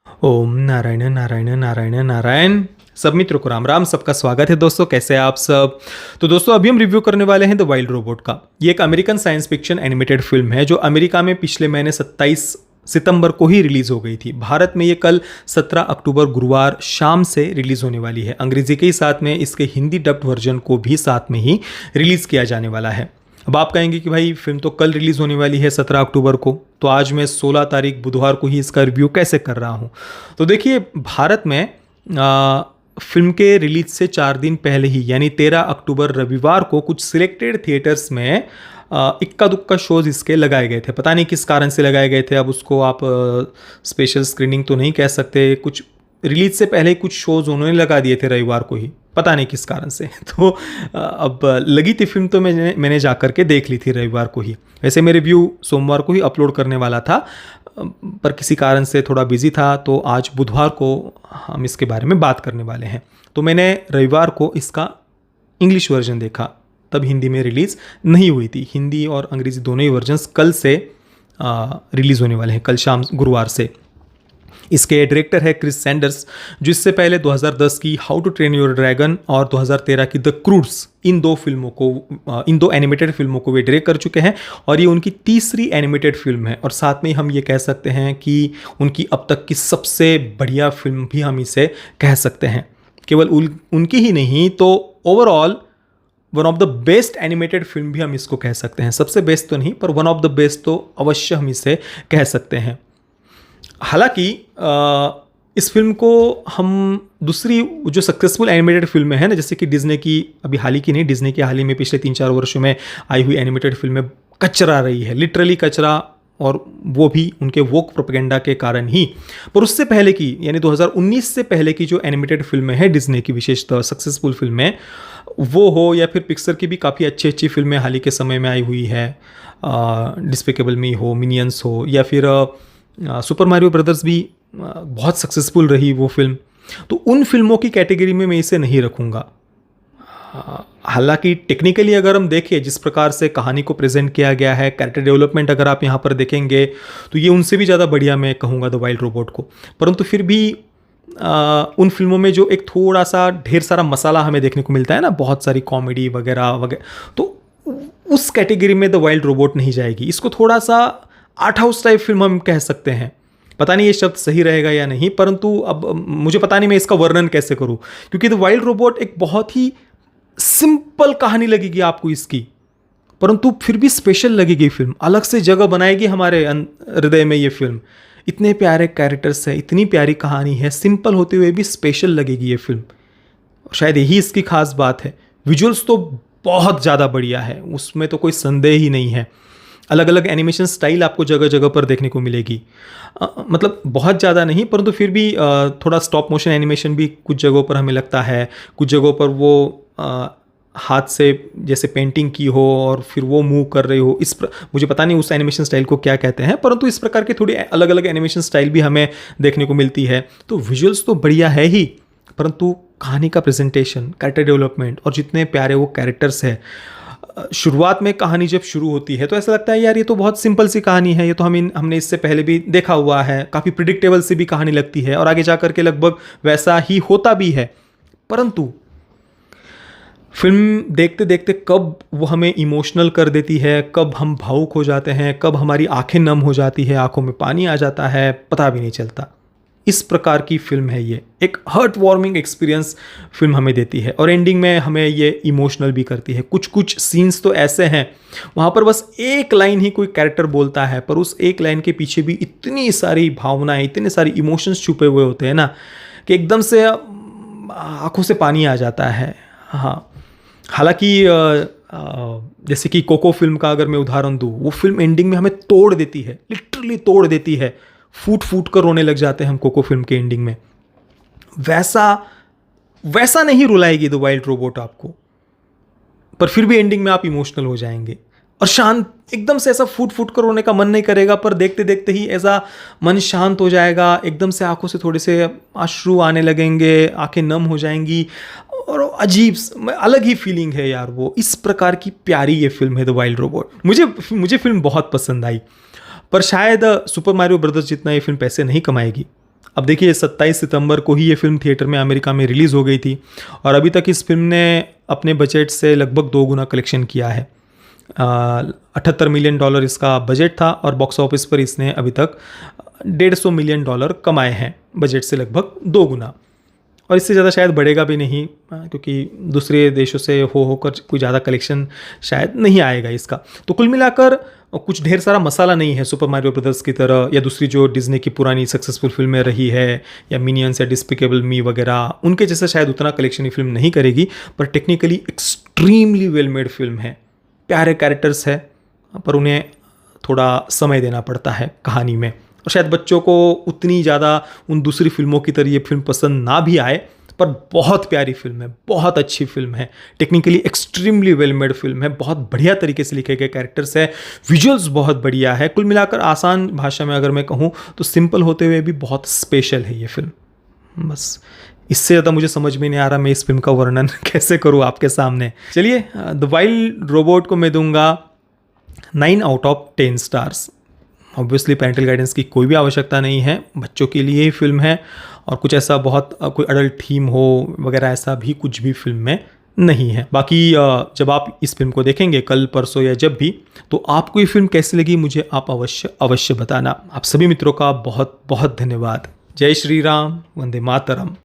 ओम नारायण नारायण नारायण नारायण। सब मित्रों को राम राम। सबका स्वागत है दोस्तों, कैसे हैं आप सब। तो दोस्तों अभी हम रिव्यू करने वाले हैं द वाइल्ड रोबोट का। ये एक American science fiction animated film है जो अमेरिका में पिछले महीने 27 सितंबर को ही रिलीज हो गई थी। भारत में ये कल 17 अक्टूबर गुरुवार शाम से रिलीज होने वाली है। अंग्रेजी के ही साथ में इसके हिंदी डब्ड वर्जन को भी साथ में ही रिलीज किया जाने वाला है। अब आप कहेंगे कि भाई फिल्म तो कल रिलीज होने वाली है 17 अक्टूबर को, तो आज मैं 16 तारीख बुधवार को ही इसका रिव्यू कैसे कर रहा हूँ। तो देखिए, भारत में फिल्म के रिलीज से 4 दिन पहले ही यानी 13 अक्टूबर रविवार को कुछ सिलेक्टेड थिएटर्स में इक्का दुक्का शोज इसके लगाए गए थे। पता नहीं किस कारण से लगाए गए थे। अब उसको आप स्पेशल स्क्रीनिंग तो नहीं कह सकते। कुछ रिलीज से पहले ही कुछ शोज उन्होंने लगा दिए थे रविवार को ही, पता नहीं किस कारण से। तो अब लगी थी फिल्म तो मैंने जा कर के देख ली थी रविवार को ही। वैसे मैं रिव्यू सोमवार को ही अपलोड करने वाला था, पर किसी कारण से थोड़ा बिजी था, तो आज बुधवार को हम इसके बारे में बात करने वाले हैं। तो मैंने रविवार को इसका इंग्लिश वर्जन देखा, तब हिंदी में रिलीज़ नहीं हुई थी। हिंदी और अंग्रेज़ी दोनों ही वर्जन्स कल से रिलीज़ होने वाले हैं, कल शाम गुरुवार से। इसके डायरेक्टर है क्रिस सैंडर्स, जो इससे पहले 2010 की how to train your dragon और 2013 की द क्रूड्स, इन दो एनिमेटेड फिल्मों को वे डायरेक्ट कर चुके हैं और ये उनकी तीसरी एनिमेटेड फिल्म है। और साथ में हम ये कह सकते हैं कि उनकी अब तक की सबसे बढ़िया फिल्म भी हम इसे कह सकते हैं। केवल उनकी ही नहीं तो overall one of the best animated film भी हम इसको कह सकते हैं। सबसे बेस्ट तो नहीं, पर वन ऑफ द बेस्ट तो अवश्य हम इसे कह सकते हैं। हालांकि इस फिल्म को हम दूसरी जो सक्सेसफुल एनिमेटेड फिल्में हैं ना, जैसे कि डिज्नी की, अभी हाल ही की नहीं, डिज्नी की हाल ही में पिछले 3-4 वर्षों में आई हुई एनिमेटेड फिल्में कचरा रही है, लिटरली कचरा, और वो भी उनके वोक प्रोपेगेंडा के कारण ही। पर उससे पहले की यानी 2019 से पहले की जो एनिमेटेड फिल्में हैं डिज्नी की, विशेषतः सक्सेसफुल फिल्में, वो हो या फिर पिक्सर की भी काफ़ी अच्छी अच्छी फिल्में हाल ही के समय में आई हुई है, डिस्पिकेबल मी हो, मिनियंस हो, या फिर सुपर मारियो ब्रदर्स भी बहुत सक्सेसफुल रही वो फिल्म। तो उन फिल्मों की कैटेगरी में मैं इसे नहीं रखूँगा। हालांकि टेक्निकली अगर हम देखें, जिस प्रकार से कहानी को प्रेजेंट किया गया है, कैरेक्टर डेवलपमेंट अगर आप यहाँ पर देखेंगे, तो ये उनसे भी ज़्यादा बढ़िया मैं कहूँगा द वाइल्ड रोबोट को। परंतु फिर भी उन फिल्मों में जो एक थोड़ा सा ढेर सारा मसाला हमें देखने को मिलता है ना, बहुत सारी कॉमेडी वगैरह वगैरह, तो उस कैटेगरी में द वाइल्ड रोबोट नहीं जाएगी। इसको थोड़ा सा आर्ट हाउस टाइप फिल्म हम कह सकते हैं। पता नहीं ये शब्द सही रहेगा या नहीं, परंतु अब मुझे पता नहीं मैं इसका वर्णन कैसे करूं, क्योंकि द वाइल्ड रोबोट एक बहुत ही सिंपल कहानी लगेगी आपको इसकी, परंतु फिर भी स्पेशल लगेगी फिल्म, अलग से जगह बनाएगी हमारे हृदय में ये फिल्म। इतने प्यारे कैरेक्टर्स हैं, इतनी प्यारी कहानी है, सिंपल होते हुए भी स्पेशल लगेगी ये फिल्म। और शायद यही इसकी खास बात है। विजुअल्स तो बहुत ज़्यादा बढ़िया है, उसमें तो कोई संदेह ही नहीं है। अलग अलग एनिमेशन स्टाइल आपको जगह जगह पर देखने को मिलेगी। मतलब बहुत ज़्यादा नहीं, परंतु फिर भी थोड़ा स्टॉप मोशन एनिमेशन भी कुछ जगहों पर हमें लगता है, कुछ जगहों पर वो हाथ से जैसे पेंटिंग की हो और फिर वो मूव कर रही हो। मुझे पता नहीं उस एनिमेशन स्टाइल को क्या कहते हैं, परंतु इस प्रकार की थोड़ी अलग अलग एनिमेशन स्टाइल भी हमें देखने को मिलती है। तो विजुअल्स तो बढ़िया है ही, परंतु कहानी का प्रेजेंटेशन, कैरेक्टर डेवलपमेंट और जितने प्यारे वो कैरेक्टर्स हैं। शुरुआत में कहानी जब शुरू होती है तो ऐसा लगता है यार ये तो बहुत सिंपल सी कहानी है, ये तो हमने इससे पहले भी देखा हुआ है, काफ़ी प्रिडिक्टेबल सी भी कहानी लगती है और आगे जा कर के लगभग वैसा ही होता भी है। परंतु फिल्म देखते देखते कब वो हमें इमोशनल कर देती है, कब हम भावुक हो जाते हैं, कब हमारी आंखें नम हो जाती है, आंखों में पानी आ जाता है, पता भी नहीं चलता। इस प्रकार की फिल्म है ये। एक हार्ट वार्मिंग एक्सपीरियंस फिल्म हमें देती है और एंडिंग में हमें ये इमोशनल भी करती है। कुछ कुछ सीन्स तो ऐसे हैं वहाँ पर बस एक लाइन ही कोई कैरेक्टर बोलता है, पर उस एक लाइन के पीछे भी इतनी सारी भावनाएं, इतने सारे इमोशंस छुपे हुए होते हैं ना, कि एकदम से आंखों से पानी आ जाता है। हाँ, हालांकि जैसे कि कोको फिल्म का अगर मैं उदाहरण दूँ, वो फिल्म एंडिंग में हमें तोड़ देती है, लिटरली तोड़ देती है। फूट फूट कर रोने लग जाते हैं हम कोको फिल्म के एंडिंग में। वैसा नहीं रुलाएगी द वाइल्ड रोबोट आपको, पर फिर भी एंडिंग में आप इमोशनल हो जाएंगे और शांत, एकदम से ऐसा फूट फूट कर रोने का मन नहीं करेगा, पर देखते देखते ही ऐसा मन शांत हो जाएगा, एकदम से आंखों से थोड़े से आंसू आने लगेंगे, आंखें नम हो जाएंगी और अजीब अलग ही फीलिंग है यार वो। इस प्रकार की प्यारी ये फिल्म है द वाइल्ड रोबोट। मुझे फिल्म बहुत पसंद आई, पर शायद सुपर मारियो ब्रदर्स जितना ये फिल्म पैसे नहीं कमाएगी। अब देखिए 27 सितंबर को ही ये फिल्म थिएटर में अमेरिका में रिलीज़ हो गई थी और अभी तक इस फिल्म ने अपने बजट से लगभग 2 गुना कलेक्शन किया है। 78 मिलियन डॉलर इसका बजट था और बॉक्स ऑफिस पर इसने अभी तक 150 मिलियन डॉलर कमाए हैं, बजट से लगभग 2 गुना। और इससे ज़्यादा शायद बढ़ेगा भी नहीं, क्योंकि दूसरे देशों से होकर कोई ज़्यादा कलेक्शन शायद नहीं आएगा इसका। तो कुल मिलाकर कुछ ढेर सारा मसाला नहीं है सुपर मारियो ब्रदर्स की तरह, या दूसरी जो डिज्नी की पुरानी सक्सेसफुल फिल्में रही है, या मिनियंस या डिस्पिकेबल मी वगैरह, उनके जैसा शायद उतना कलेक्शन ये फिल्म नहीं करेगी, पर technically extremely well made film है। प्यारे कैरेक्टर्स है, पर उन्हें थोड़ा समय देना पड़ता है कहानी में, और शायद बच्चों को उतनी ज़्यादा उन दूसरी फिल्मों की तरह ये फिल्म पसंद ना भी आए, पर बहुत प्यारी फिल्म है, बहुत अच्छी फिल्म है, technically extremely well made film है, बहुत बढ़िया तरीके से लिखे गए कैरेक्टर्स है, विजुअल्स बहुत बढ़िया है। कुल मिलाकर आसान भाषा में अगर मैं कहूँ तो सिंपल होते हुए भी बहुत स्पेशल है ये फिल्म। बस इससे ज़्यादा मुझे समझ में नहीं आ रहा मैं इस फिल्म का वर्णन कैसे करूँ आपके सामने। चलिए, द वाइल्ड रोबोट को मैं दूंगा 9 out of 10 stars. Obviously parental guidance की कोई भी आवश्यकता नहीं है, बच्चों के लिए ही फिल्म है, और कुछ ऐसा बहुत कोई अडल्ट थीम हो वगैरह ऐसा भी कुछ भी फिल्म में नहीं है। बाकी जब आप इस फिल्म को देखेंगे कल परसों या जब भी, तो आपको ये फिल्म कैसी लगी मुझे आप अवश्य बताना। आप सभी मित्रों का बहुत बहुत धन्यवाद। जय श्री राम, वंदे मातरम।